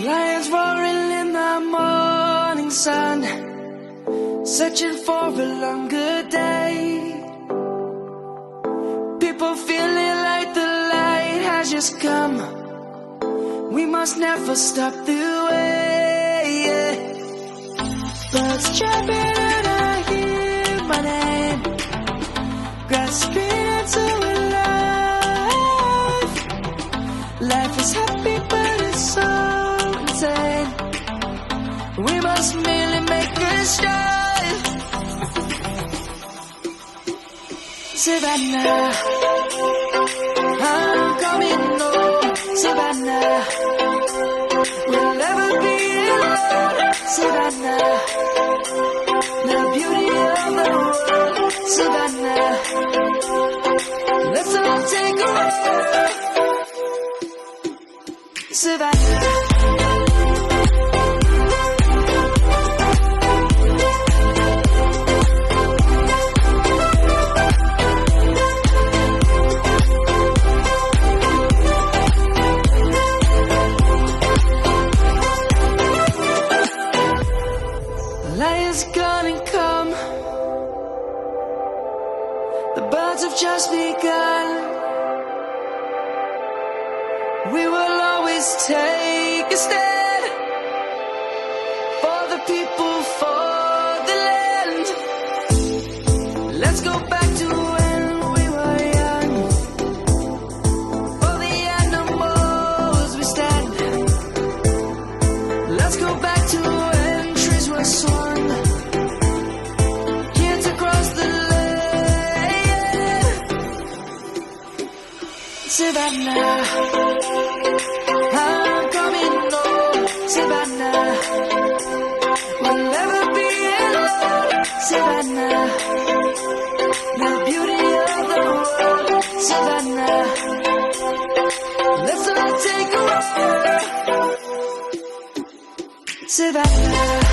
Lions roaring in the morning sun, searching for a longer day. People feeling like the light has just come. We must never stop the way. Birds chirping and I hear my name, grasping into life. Life is happy but it's so insane. We must merely make a start. Savannah, I'm coming home. Savannah, we'll never be alone. Savannah, the beauty of the world. Savannah, let's all take a ride. Savannah. Lion's gonna come. The birds have just begun. We will always take a stand for the people, for the land. Let's go back to when we were young. For the animals we stand. Let's go back to when trees were swung. Savannah, I'm coming home. Savannah, we'll never be alone. Savannah, the beauty of the world. Savannah, let's all take a ride. Savannah.